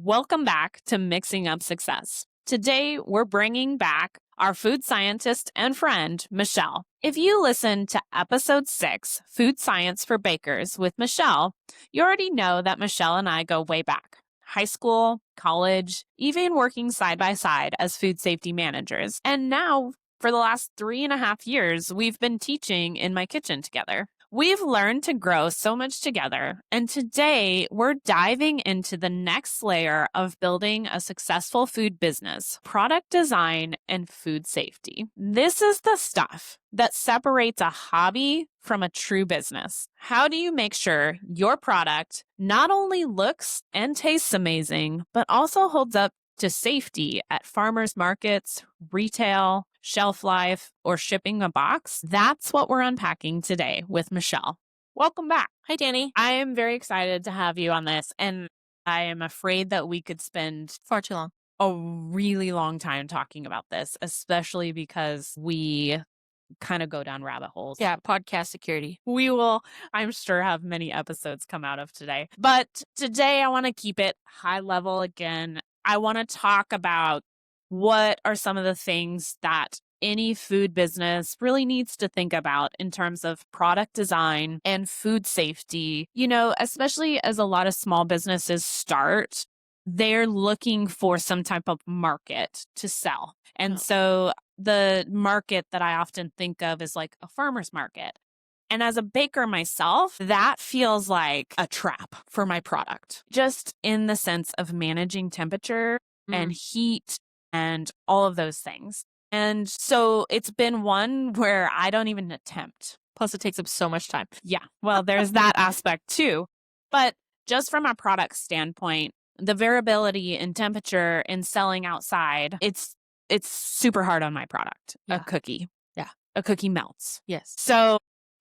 Welcome back to Mixing Up Success. Today, we're bringing back our food scientist and friend, Michelle. If you listen to episode 6, Food Science for Bakers with Michelle, you already know that Michelle and I go way back. High school, college, even working side by side as food safety managers. And now, for the last 3.5 years, we've been teaching in my kitchen together. We've learned to grow so much together, and today we're diving into the next layer of building a successful food business, product design, and food safety. This is the stuff that separates a hobby from a true business. How do you make sure your product not only looks and tastes amazing, but also holds up to safety at farmers markets, retail, shelf life, or shipping a box? That's what we're unpacking today with Michelle. Welcome back. Hi, Dani. I am very excited to have you on this, and I am afraid that we could spend Far too long. a really long time talking about this, especially because we kind of go down rabbit holes. Yeah, podcast security. We will, I'm sure, have many episodes come out of today. But today I want to keep it high level again. I want to talk about what are some of the things that any food business really needs to think about in terms of product design and food safety. You know, especially as a lot of small businesses start, they're looking for some type of market to sell. And so the market that I often think of is like a farmer's market. And as a baker myself, that feels like a trap for my product, just in the sense of managing temperature and heat and all of those things. And so it's been one where I don't even attempt. Plus, it takes up so much time. Yeah, well, there's that aspect too. But just from a product standpoint, the variability in temperature in selling outside, it's super hard on my product, Yeah. a cookie. Yeah. A cookie melts. Yes. So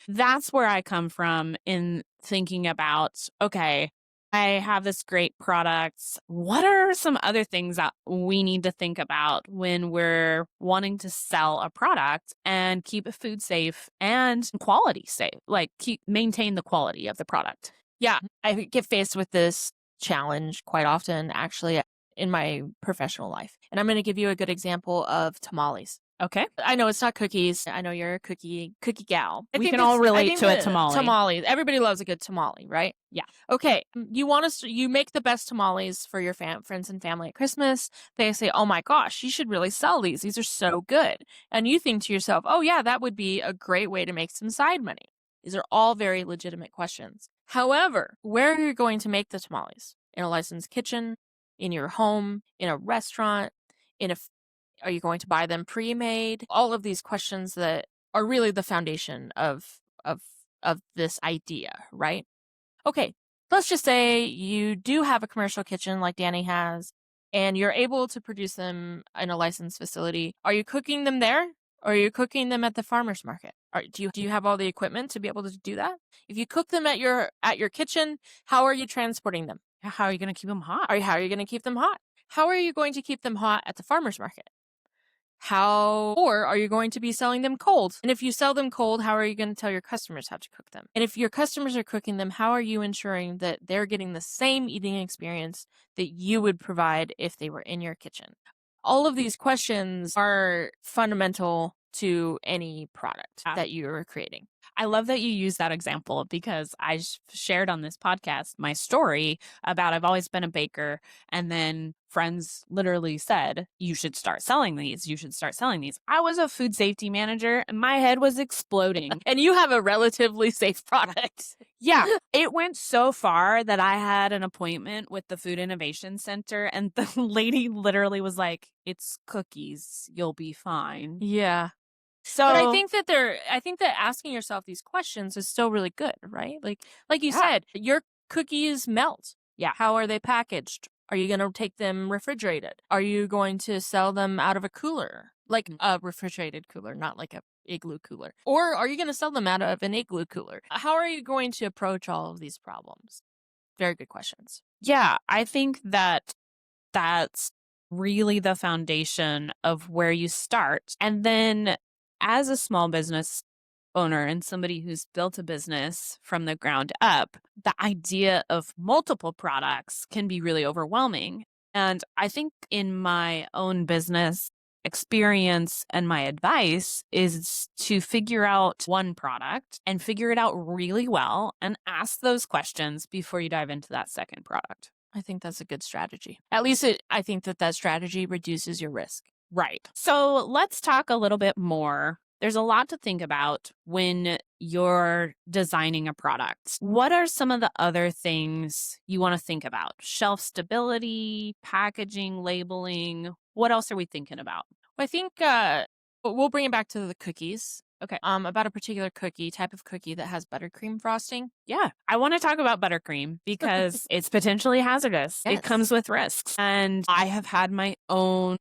that's where I come from in thinking about, okay, I have this great product. What are some other things that we need to think about when we're wanting to sell a product and keep it food safe and quality safe, like maintain the quality of the product? Yeah, I get faced with this challenge quite often, actually, in my professional life. And I'm going to give you a good example of tamales. Okay. I know it's not cookies. I know you're a cookie gal. We can all relate to a tamale. Tamale. Everybody loves a good tamale, right? Yeah. Okay. You make the best tamales for your friends and family at Christmas. They say, "Oh my gosh, you should really sell these. These are so good." And you think to yourself, "Oh yeah, that would be a great way to make some side money." These are all very legitimate questions. However, where are you going to make the tamales? In a licensed kitchen? In your home? In a restaurant? Are you going to buy them pre-made? All of these questions that are really the foundation of this idea, right? Okay, let's just say you do have a commercial kitchen like Dani has, and you're able to produce them in a licensed facility. Are you cooking them there? Or are you cooking them at the farmer's market? Do you have all the equipment to be able to do that? If you cook them at your kitchen, how are you transporting them? How are you going to keep them hot? How are you going to keep them hot? How are you going to keep them hot at the farmer's market? Or are you going to be selling them cold? And if you sell them cold, how are you going to tell your customers how to cook them? And if your customers are cooking them, how are you ensuring that they're getting the same eating experience that you would provide if they were in your kitchen? All of these questions are fundamental to any product that you are creating. I love that you use that example because I shared on this podcast my story about I've always been a baker, and then friends literally said, you should start selling these. You should start selling these. I was a food safety manager and my head was exploding. And you have a relatively safe product. Yeah, it went so far that I had an appointment with the Food Innovation Center, and the lady literally was like, it's cookies. You'll be fine. Yeah. So but I think that asking yourself these questions is still really good, right? Like you said, your cookies melt. Yeah. How are they packaged? Are you going to take them refrigerated? Are you going to sell them out of a cooler? Like a refrigerated cooler, not like a igloo cooler. Or are you going to sell them out of an igloo cooler? How are you going to approach all of these problems? Very good questions. Yeah, I think that that's really the foundation of where you start. And then as a small business owner and somebody who's built a business from the ground up, the idea of multiple products can be really overwhelming. And I think in my own business experience and my advice is to figure out one product and figure it out really well and ask those questions before you dive into that second product. I think that's a good strategy. At least I think that strategy reduces your risk. Right. So let's talk a little bit more. There's a lot to think about when you're designing a product. What are some of the other things you want to think about? Shelf stability, packaging, labeling. What else are we thinking about? I think we'll bring it back to the cookies. Okay. About a particular type of cookie that has buttercream frosting. Yeah. I want to talk about buttercream because it's potentially hazardous. Yes. It comes with risks. And I have had my own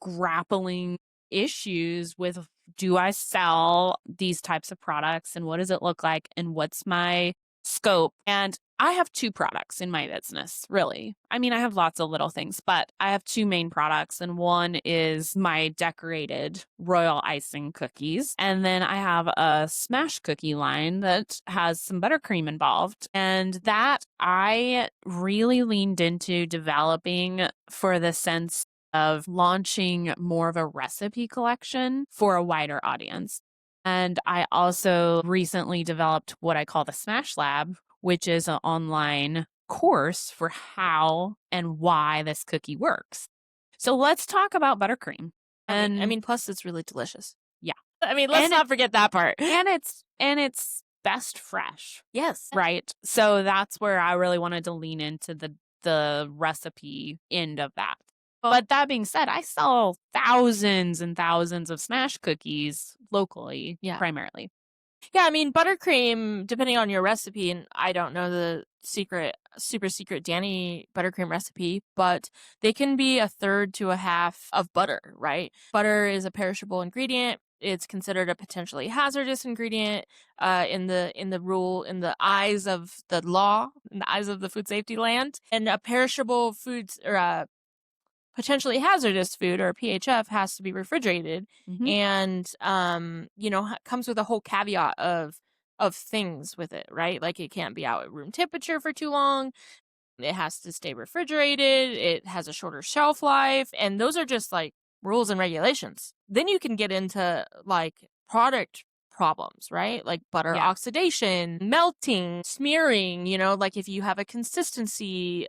grappling issues with, do I sell these types of products and what does it look like and what's my scope? And I have two products in my business, really. I mean, I have lots of little things, but I have two main products, and one is my decorated royal icing cookies. And then I have a smash cookie line that has some buttercream involved. And that I really leaned into developing for the sense of launching more of a recipe collection for a wider audience. And I also recently developed what I call the Smash Lab, which is an online course for how and why this cookie works. So let's talk about buttercream. And I mean, plus it's really delicious. Yeah. I mean, let's not forget that part. And it's best fresh. Yes. Right. So that's where I really wanted to lean into the recipe end of that. But that being said, I sell thousands and thousands of Smash cookies locally, primarily. Yeah, I mean, buttercream, depending on your recipe, and I don't know the super secret Dani buttercream recipe, but they can be a third to a half of butter, right? Butter is a perishable ingredient. It's considered a potentially hazardous ingredient in the eyes of the law, in the eyes of the food safety land. And a perishable foods or potentially hazardous food, or PHF, has to be refrigerated, and comes with a whole caveat of things with it, right? Like it can't be out at room temperature for too long. It has to stay refrigerated. It has a shorter shelf life, and those are just like rules and regulations. Then you can get into like product problems, right? Like butter oxidation, melting, smearing, like if you have a consistency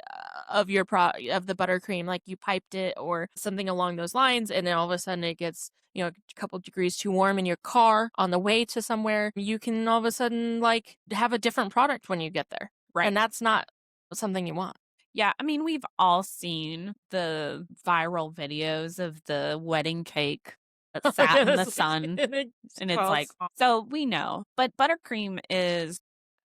of your of the buttercream, like you piped it or something along those lines, and then all of a sudden it gets, a couple degrees too warm in your car on the way to somewhere, you can all of a sudden like have a different product when you get there. Right. And that's not something you want. Yeah, I mean, we've all seen the viral videos of the wedding cake that sat in the sun, and it's like, so we know. But buttercream is,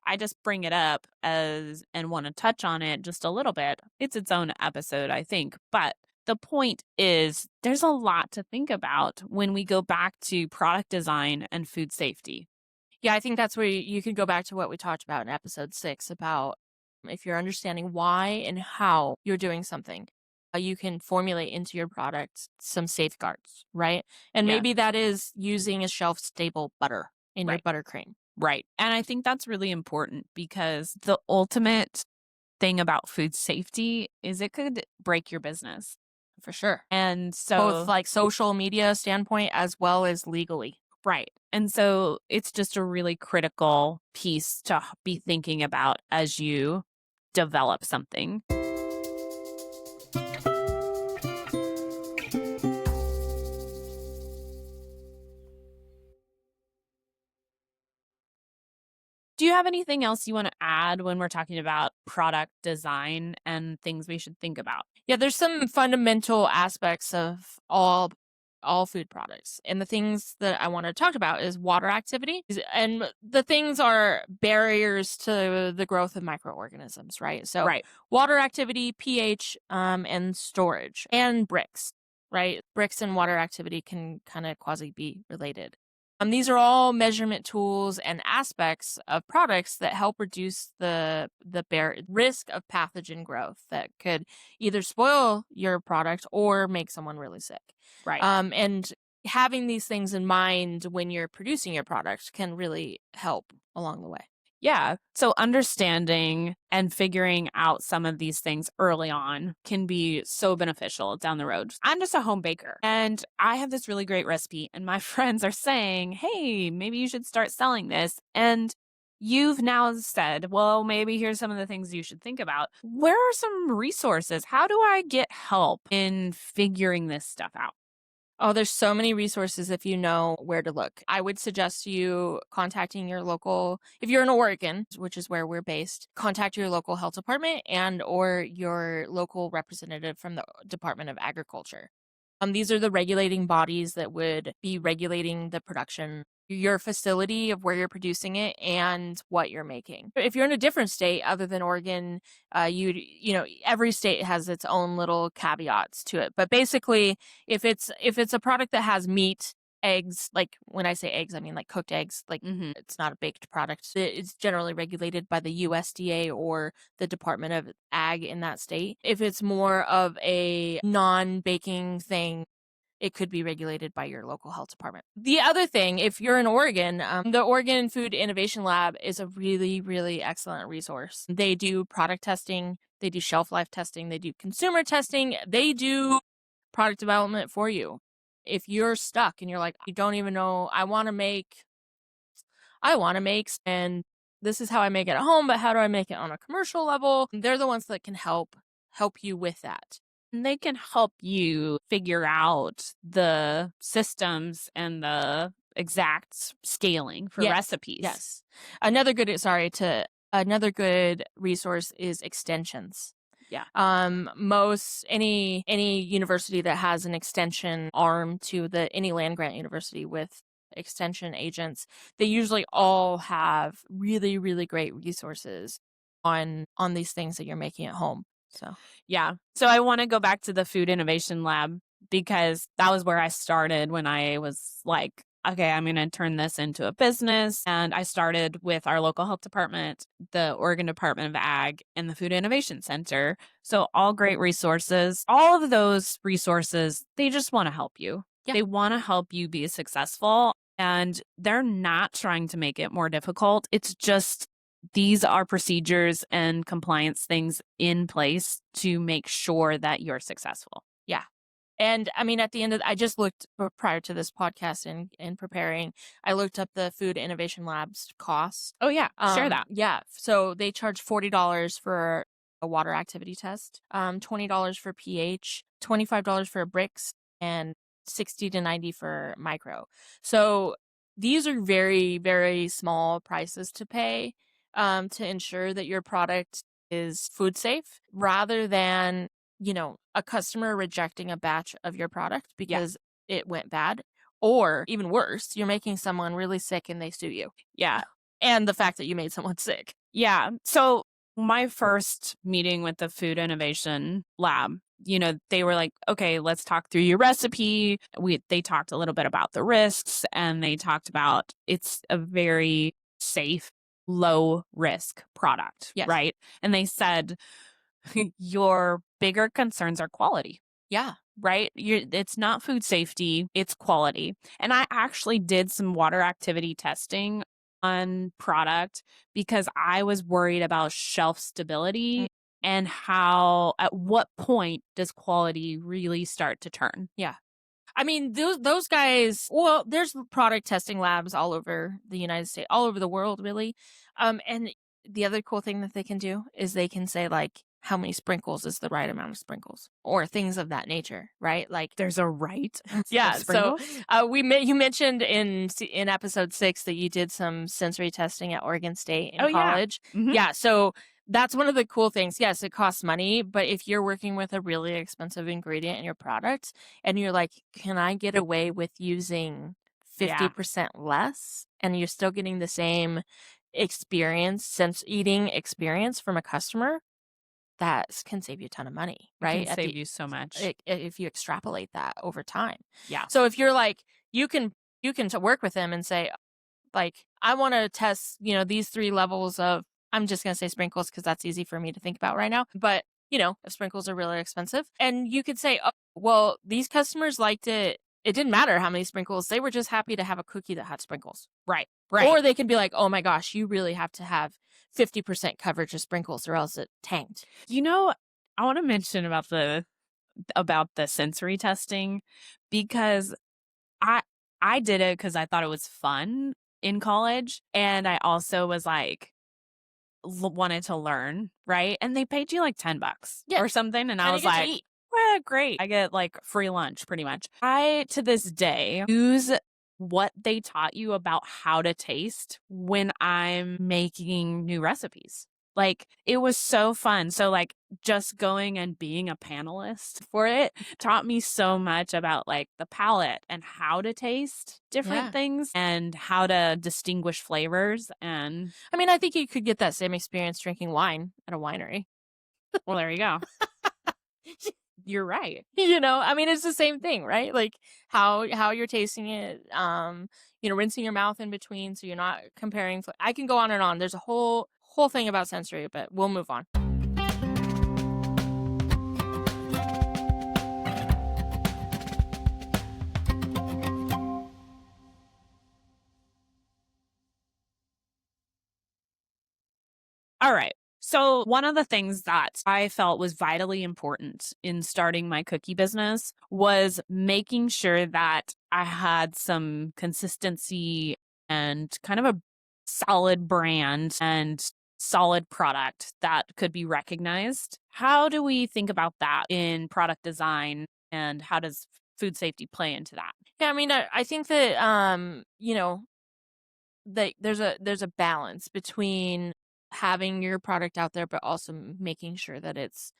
I just bring it up and want to touch on it just a little bit. It's its own episode, I think. But the point is, there's a lot to think about when we go back to product design and food safety. Yeah, I think that's where you could go back to what we talked about in episode 6 about if you're understanding why and how you're doing something, you can formulate into your product some safeguards, right? And maybe that is using a shelf-stable butter in your buttercream. Right. And I think that's really important because the ultimate thing about food safety is it could break your business. For sure. And so both like social media standpoint as well as legally. Right. And so it's just a really critical piece to be thinking about as you develop something. Do you have anything else you want to add when we're talking about product design and things we should think about? Yeah, there's some fundamental aspects of all food products. And the things that I want to talk about is water activity. And the things are barriers to the growth of microorganisms, right? So water activity, pH, and storage, and Brix, right? Brix and water activity can kind of quasi be related. These are all measurement tools and aspects of products that help reduce the risk of pathogen growth that could either spoil your product or make someone really sick. Right. And having these things in mind when you're producing your product can really help along the way. Yeah. So understanding and figuring out some of these things early on can be so beneficial down the road. I'm just a home baker and I have this really great recipe, and my friends are saying, hey, maybe you should start selling this. And you've now said, well, maybe here's some of the things you should think about. Where are some resources? How do I get help in figuring this stuff out? Oh, there's so many resources if you know where to look. I would suggest you contacting your local, if you're in Oregon, which is where we're based, contact your local health department and or your local representative from the Department of Agriculture. These are the regulating bodies that would be regulating the production, your facility of where you're producing it and what you're making. If you're in a different state other than Oregon, every state has its own little caveats to it. But basically, if it's a product that has meat, eggs, like when I say eggs, I mean like cooked eggs, like it's not a baked product. It's generally regulated by the USDA or the Department of Ag in that state. If it's more of a non-baking thing, it could be regulated by your local health department. The other thing, if you're in Oregon, the Oregon Food Innovation Lab is a really, really excellent resource. They do product testing, they do shelf life testing, they do consumer testing, they do product development for you. If you're stuck and you're like, I don't even know, I want to make, and this is how I make it at home, but how do I make it on a commercial level? They're the ones that can help you with that. And they can help you figure out the systems and the exact scaling for recipes. Yes. Another good resource is extensions. Yeah. Any university that has an extension arm to any land grant university with extension agents, they usually all have really, really great resources on these things that you're making at home. So, yeah. So I want to go back to the Food Innovation Lab because that was where I started when I was like, okay, I'm going to turn this into a business. And I started with our local health department, the Oregon Department of Ag, and the Food Innovation Center. So all great resources. All of those resources, they just want to help you. Yeah. They want to help you be successful, and they're not trying to make it more difficult. It's just these are procedures and compliance things in place to make sure that you're successful. Yeah. And I mean, at the end of, I just looked prior to this podcast and preparing, I looked up the Food Innovation Lab's costs. Oh yeah. Share that. Yeah. So they charge $40 for a water activity test, $20 for pH, $25 for a Brix, and 60 to 90 for micro. So these are very, very small prices to pay to ensure that your product is food safe, rather than, a customer rejecting a batch of your product because it went bad. Or even worse, you're making someone really sick and they sue you. Yeah. And the fact that you made someone sick. Yeah. So my first meeting with the Food Innovation Lab, they were like, okay, let's talk through your recipe. They talked a little bit about the risks, and they talked about it's a very safe, low risk product, right? And they said your bigger concerns are quality. Yeah. Right? It's not food safety, it's quality. And I actually did some water activity testing on product because I was worried about shelf stability and at what point does quality really start to turn. Yeah. I mean, those guys, well, there's product testing labs all over the United States, all over the world, really. And the other cool thing that they can do is they can say, like, how many sprinkles is the right amount of sprinkles, or things of that nature, right? Like, there's a right. Yeah. So you mentioned in episode 6 that you did some sensory testing at Oregon State in college. Yeah. Mm-hmm. Yeah. So that's one of the cool things. Yes, it costs money, but if you're working with a really expensive ingredient in your product and you're like, can I get away with using 50% less, and you're still getting the same eating experience from a customer, that can save you a ton of money, right? It can save you so much. If you extrapolate that over time. Yeah. So if you're like, you can work with them and say, like, I want to test, these 3 levels of, I'm just going to say sprinkles because that's easy for me to think about right now. But, if sprinkles are really expensive, and you could say, oh, well, these customers liked it. It didn't matter how many sprinkles. They were just happy to have a cookie that had sprinkles. Right. Right. Or they can be like, oh my gosh, you really have to have 50% coverage of sprinkles or else it tanked. I want to mention about the sensory testing because I I did it because I thought it was fun in college, and I also was like wanted to learn, right? And they paid you like $10 Yeah. or something, and I And was you get to like, eat. well, great. I get like free lunch pretty much. I to this day use what they taught you about how to taste when I'm making new recipes. Like it was so fun. So like just going and being a panelist for it taught me so much about like the palate and how to taste different Yeah. things and how to distinguish flavors. And I mean, I think you could get that same experience drinking wine at a winery. well, there you go. You're right. I mean, it's the same thing, right? Like how you're tasting it, rinsing your mouth in between so you're not comparing. I can go on and on. There's a whole thing about sensory, but we'll move on. All right. So, one of the things that I felt was vitally important in starting my cookie business was making sure that I had some consistency and kind of a solid brand and solid product that could be recognized. How do we think about that in product design, and how does food safety play into that? Yeah, I mean, I think that that there's a balance between having your product out there but also making sure that it's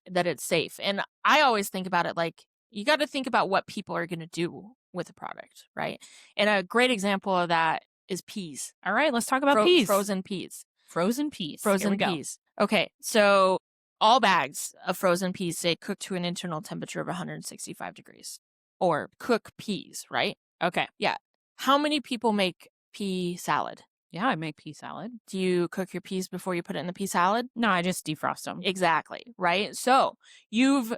safe. And I always think about it like you got to think about what people are going to do with the product, right? And a great example of that is peas. All right, let's talk about peas. Frozen peas. Frozen peas. Here Frozen we go. peas. Okay, so all bags of frozen peas say cook to an internal temperature of 165 degrees or cook peas, right? Okay. Yeah. How many people make pea salad? Yeah, I make pea salad. Do you cook your peas before you put it in the pea salad? No, I just defrost them. Exactly, right? So you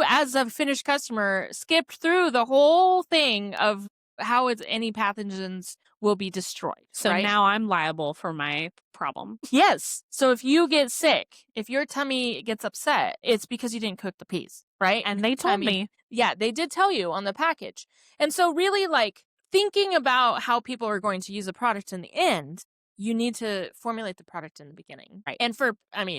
as a finished customer skipped through the whole thing of how any pathogens will be destroyed. So right? now I'm liable for my problem. Yes. So if you get sick, if your tummy gets upset, it's because you didn't cook the peas, right? And they told me. Yeah, they did tell you on the package. And so really like thinking about how people are going to use a product in the end, you need to formulate the product in the beginning. Right. And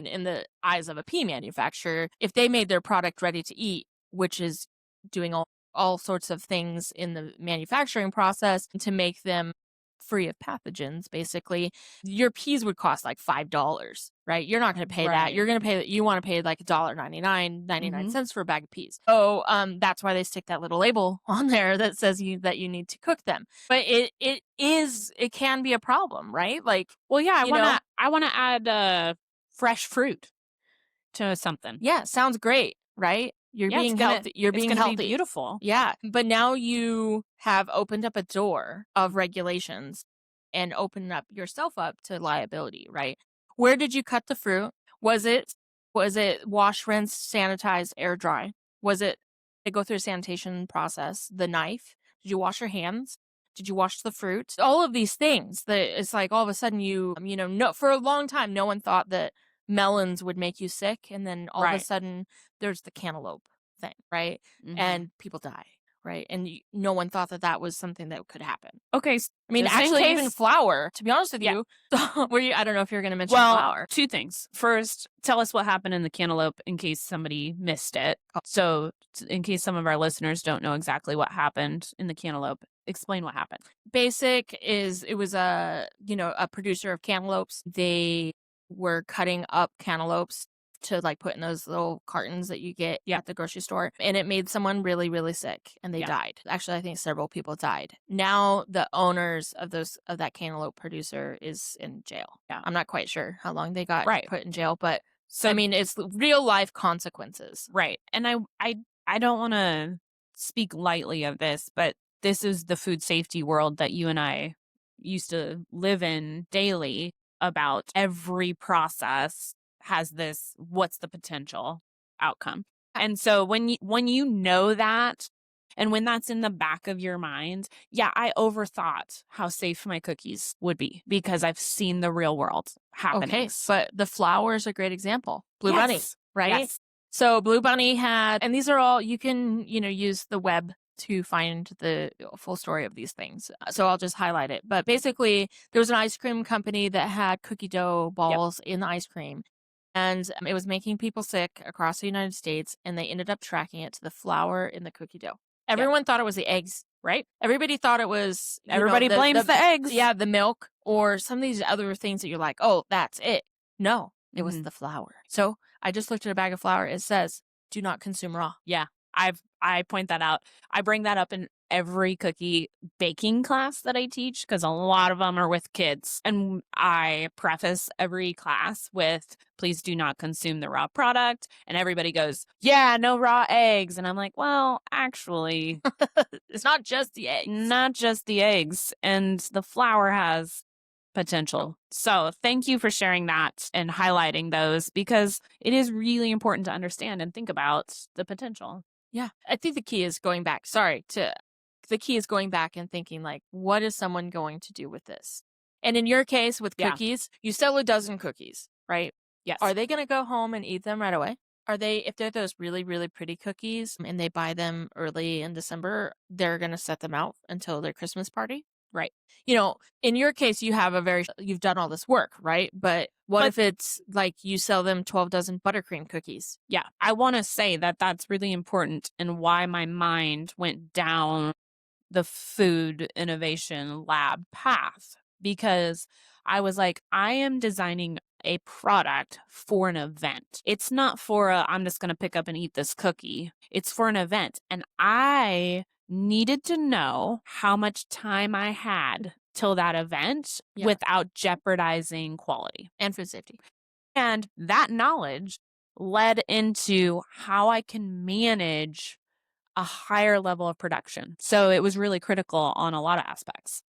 in the eyes of a pea manufacturer, if they made their product ready to eat, which is doing all sorts of things in the manufacturing process to make them free of pathogens, basically, your peas would cost like $5, right? You're not going to pay that. Right. You're going to pay you want to pay like $1.99, 99 Mhm. cents for a bag of peas. So that's why they stick that little label on there that says that you need to cook them. But it can be a problem, right? Like, Well, yeah, I want to add fresh fruit to something. yeah, sounds great, right? You're Yeah, being healthy. You're being gonna healthy. be beautiful. Yeah. But now you have opened up a door of regulations and opened up yourself up to liability, right? Where did you cut the fruit? Was it wash, rinse, sanitize, air dry? Was it go through a sanitation process? The knife? Did you wash your hands? Did you wash the fruit? All of these things that it's like all of a sudden no, for a long time, no one thought that melons would make you sick. And then all of a Right. sudden there's the cantaloupe thing, right? Mhm. And people die, right? And no one thought that was something that could happen. Okay. I mean, just in actually, case- even flour, to be honest with Yeah. you, I don't know if you're going to mention Well, flour. two things. First, tell us what happened in the cantaloupe in case somebody missed it. Oh. So, in case some of our listeners don't know exactly what happened in the cantaloupe, explain what happened. Basic is it was a producer of cantaloupes. They were cutting up cantaloupes to like put in those little cartons that you get at the grocery store, and it made someone really, really sick and they died. Actually, I think several people died. Now the owners of that cantaloupe producer is in jail. Yeah. I'm not quite sure how long they got put in jail, but So I mean, it's real life consequences. Right. And I don't want to speak lightly of this, but this is the food safety world that you and I used to live in daily. About every process has this, what's the potential outcome? And so when you know that, And when that's in the back of your mind, yeah, I overthought how safe my cookies would be because I've seen the real world Okay, happenings. but the flour is a great example. Blue Bunny, Yes. right? Yes. So Blue Bunny had, and these are all, you can, use the web to find the full story of these things. So I'll just highlight it. But basically, there was an ice cream company that had cookie dough balls in the ice cream. And it was making people sick across the United States. And they ended up tracking it to the flour in the cookie dough. Everyone thought it was the eggs, right? Everybody thought it was, Everybody blames the eggs. Yeah, the milk or some of these other things that you're like, oh, that's it. No, it was the flour. So I just looked at a bag of flour. It says, do not consume raw. Yeah, I point that out. I bring that up in every cookie baking class that I teach because a lot of them are with kids. And I preface every class with, please do not consume the raw product. And everybody goes, yeah, no raw eggs. And I'm like, well, actually, It's not just the eggs. not just the eggs. And the flour has potential. So thank you for sharing that and highlighting those because it is really important to understand and think about the potential. Yeah. I think the key is going back. The key is going back and thinking, like, what is someone going to do with this? And in your case with Yeah. cookies, you sell a dozen cookies, right? Yes. Are they going to go home and eat them right away? If they're those really, really pretty cookies and they buy them early in December, they're going to set them out until their Christmas party? Right. In your case, you've done all this work, right? But what if it's like you sell them 12 dozen buttercream cookies? Yeah. I want to say that that's really important and why my mind went down the food innovation lab path because I was like, I am designing a product for an event. It's not for I'm just going to pick up and eat this cookie. It's for an event. And I needed to know how much time I had till that event without jeopardizing quality and food safety. And that knowledge led into how I can manage a higher level of production. So it was really critical on a lot of aspects.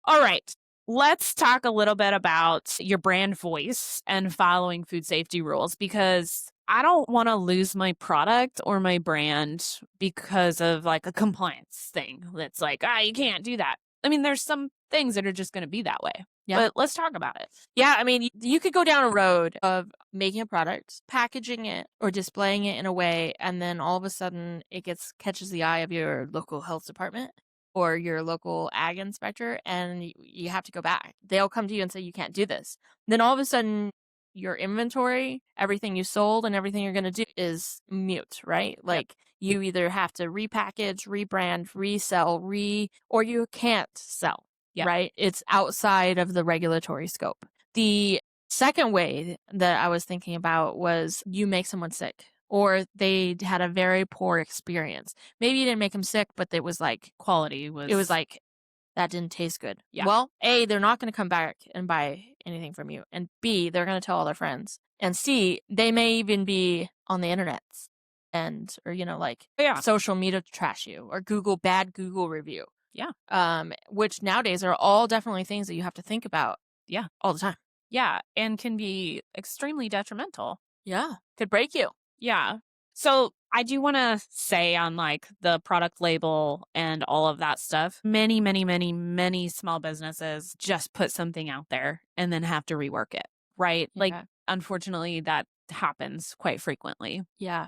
All right. Let's talk a little bit about your brand voice and following food safety rules because I don't want to lose my product or my brand because of like a compliance thing that's like, you can't do that. I mean, there's some things that are just going to be that way. Yeah. But let's talk about it. Yeah. I mean, you could go down a road of making a product, packaging it, or displaying it in a way, and then all of a sudden it catches the eye of your local health department or your local ag inspector, and you have to go back. They'll come to you and say, you can't do this. Then all of a sudden, your inventory, everything you sold and everything you're going to do is mute, right? Like you either have to repackage, rebrand, resell, or you can't sell, right? It's outside of the regulatory scope. The second way that I was thinking about was you make someone sick or they had a very poor experience. Maybe you didn't make them sick, but it was like quality it was like, that didn't taste good. Yeah. Well, A, they're not going to come back and buy anything from you. And B, they're going to tell all their friends. And C, they may even be on the internet or social media to trash you or bad Google review. Yeah. Which nowadays are all definitely things that you have to think about. Yeah. All the time. Yeah. And can be extremely detrimental. Yeah. Could break you. Yeah. So I do want to say on like the product label and all of that stuff, many, many, many, many small businesses just put something out there and then have to rework it, right? Yeah. Like, unfortunately, that happens quite frequently. Yeah.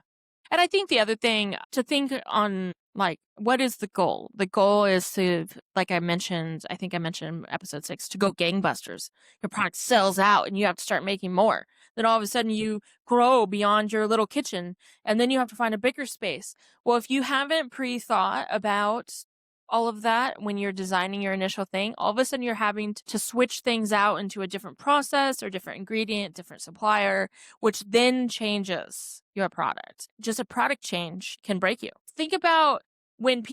And I think the other thing to think on, like, what is the goal? The goal is to, like I mentioned in episode 6, to go gangbusters. Your product sells out and you have to start making more. Then all of a sudden you grow beyond your little kitchen and then you have to find a bigger space. Well, if you haven't pre-thought about all of that when you're designing your initial thing, all of a sudden you're having to switch things out into a different process or different ingredient, different supplier, which then changes your product. Just a product change can break you. Think about when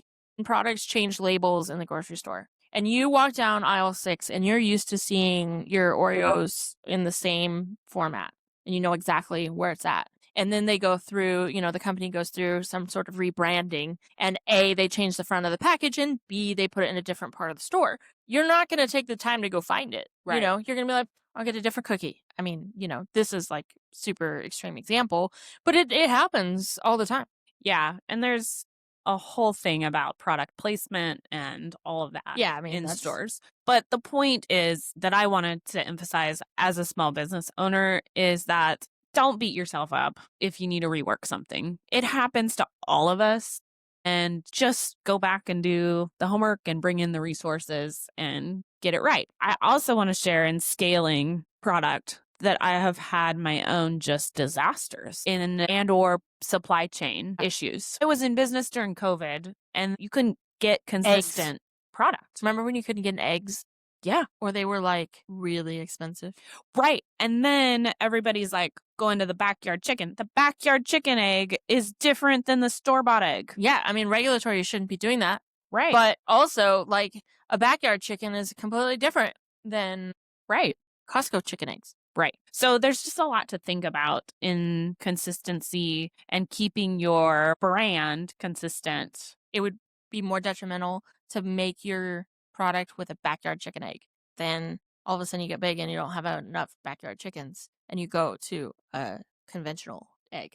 products change labels in the grocery store and you walk down aisle 6 and you're used to seeing your Oreos in the same format and you know exactly where it's at. And then they go through, the company goes through some sort of rebranding and A, they change the front of the package and B, they put it in a different part of the store. you're not going to take the time to go find it. Right. You're going to be like, I'll get a different cookie. I mean, this is like super extreme example, but it happens all the time. Yeah, and there's a whole thing about product placement and all of that Yeah, I mean, in that's stores. But the point is that I wanted to emphasize as a small business owner is that don't beat yourself up if you need to rework something. It happens to all of us. And just go back and do the homework and bring in the resources and get it right. I also want to share in scaling product that I have had my own just disasters in and or supply chain issues. I was in business during COVID and you couldn't get consistent product. Remember when you couldn't get eggs? Yeah. Or they were like really expensive. Right. And then everybody's like going to the backyard chicken. The backyard chicken egg is different than the store-bought egg. Yeah, I mean, regulatory shouldn't be doing that. Right. But also, like, a backyard chicken is completely different than right. Costco chicken eggs. Right. So there's just a lot to think about in consistency and keeping your brand consistent. It would be more detrimental to make your product with a backyard chicken egg than all of a sudden you get big and you don't have enough backyard chickens and you go to a conventional egg.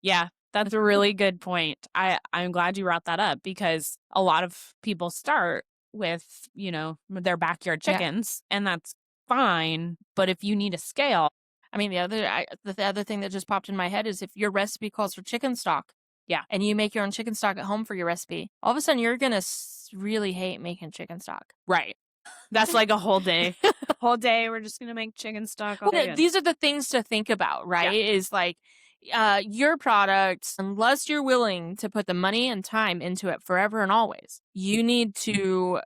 Yeah, that's a really good point. I'm glad you brought that up because a lot of people start with, their backyard chickens and that's fine. But if you need a scale, I mean, the other thing that just popped in my head is if your recipe calls for chicken stock, and you make your own chicken stock at home for your recipe, all of a sudden you're gonna really hate making chicken stock. Right. That's like a whole day. Whole day, we're just gonna make chicken stock. All day. These are the things to think about, right? Yeah. Is like your product, unless you're willing to put the money and time into it forever and always, you need to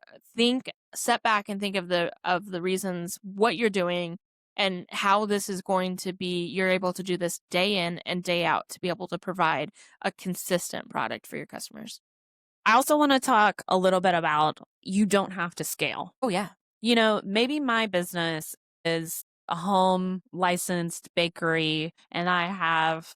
step back and think of the reasons what you're doing and how this is going to be. You're able to do this day in and day out to be able to provide a consistent product for your customers. I also want to talk a little bit about you don't have to scale. Oh, yeah. Maybe my business is a home licensed bakery and I have,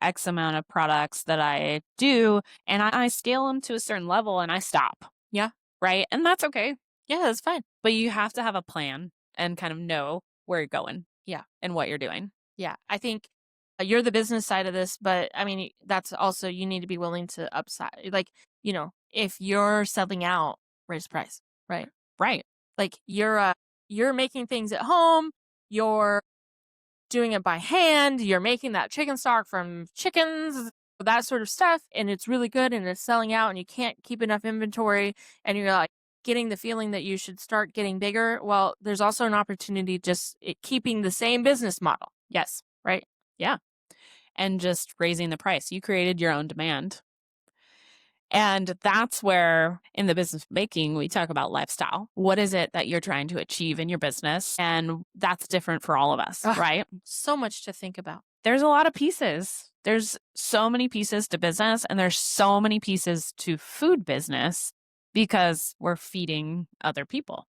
X amount of products that I do and I scale them to a certain level and I stop. Yeah. Right. And that's okay. Yeah, that's fine. But you have to have a plan and kind of know where you're going. Yeah. And what you're doing. Yeah. I think you're the business side of this, but I mean, that's also, you need to be willing to upside. Like, if you're selling out, raise price, right? Right. Like you're making things at home, you're doing it by hand, you're making that chicken stock from chickens, that sort of stuff, and it's really good and it's selling out and you can't keep enough inventory and you're like getting the feeling that you should start getting bigger. Well, there's also an opportunity just keeping the same business model. Yes. Right? Yeah. And just raising the price. You created your own demand. And that's where in the business of baking, we talk about lifestyle. What is it that you're trying to achieve in your business? And that's different for all of us, right? So much to think about. There's a lot of pieces. There's so many pieces to business and there's so many pieces to food business because we're feeding other people.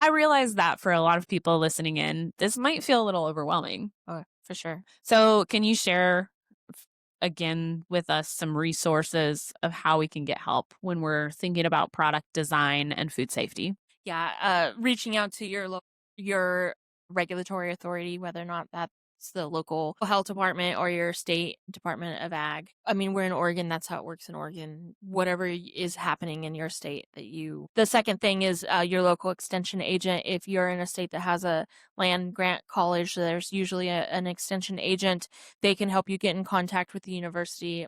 I realize that for a lot of people listening in, this might feel a little overwhelming. Oh, for sure. So can you share again with us some resources of how we can get help when we're thinking about product design and food safety? Yeah, reaching out to your regulatory authority, whether or not that's the local health department or your state department of ag. I mean, we're in Oregon. That's how it works in Oregon. Whatever is happening in your state the second thing is your local extension agent. If you're in a state that has a land grant college, there's usually an extension agent. They can help you get in contact with the university.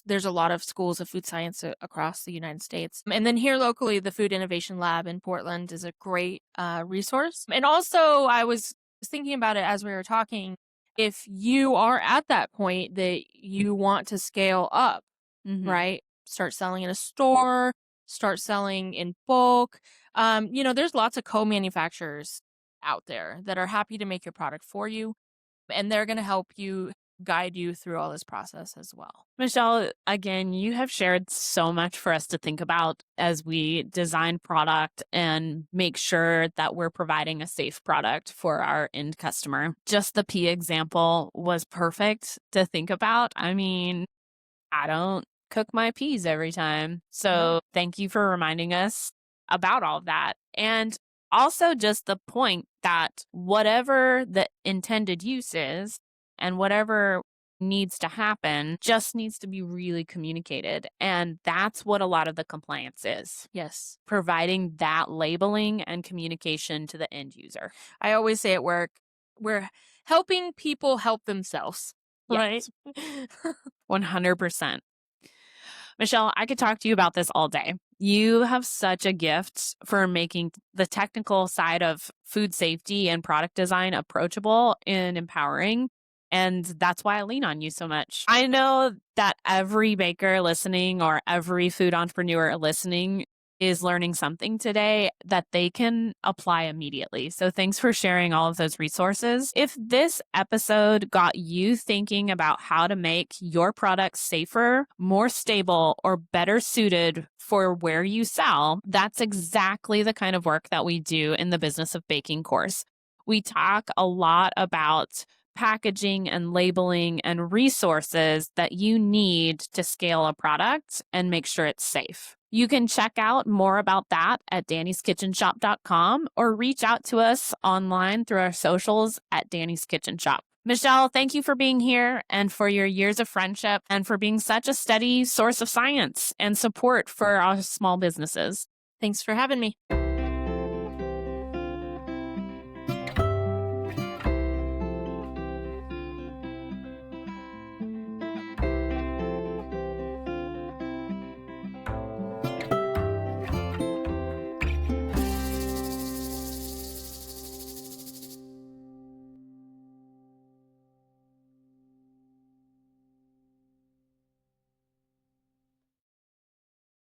There's a lot of schools of food science across the United States. And then here locally, the Food Innovation Lab in Portland is a great resource. And also I was thinking about it as we were talking. If you are at that point that you want to scale up, right? Start selling in a store, start selling in bulk. There's lots of co-manufacturers out there that are happy to make your product for you. And they're going to help you guide you through all this process as well. Michelle, again, you have shared so much for us to think about as we design product and make sure that we're providing a safe product for our end customer. Just the pea example was perfect to think about. I mean, I don't cook my peas every time. So thank you for reminding us about all of that. And also just the point that whatever the intended use is and whatever needs to happen just needs to be really communicated. And that's what a lot of the compliance is. Yes. Providing that labeling and communication to the end user. I always say at work, we're helping people help themselves. Yes. Right? 100%. Michelle, I could talk to you about this all day. You have such a gift for making the technical side of food safety and product design approachable and empowering. And that's why I lean on you so much. I know that every baker listening or every food entrepreneur listening is learning something today that they can apply immediately. So thanks for sharing all of those resources. If this episode got you thinking about how to make your products safer, more stable, or better suited for where you sell, that's exactly the kind of work that we do in the Business of Baking course. We talk a lot about packaging and labeling and resources that you need to scale a product and make sure it's safe. You can check out more about that at dannyskitchenshop.com or reach out to us online through our socials at Danny's Kitchen Shop. Michelle, thank you for being here and for your years of friendship and for being such a steady source of science and support for our small businesses. Thanks for having me.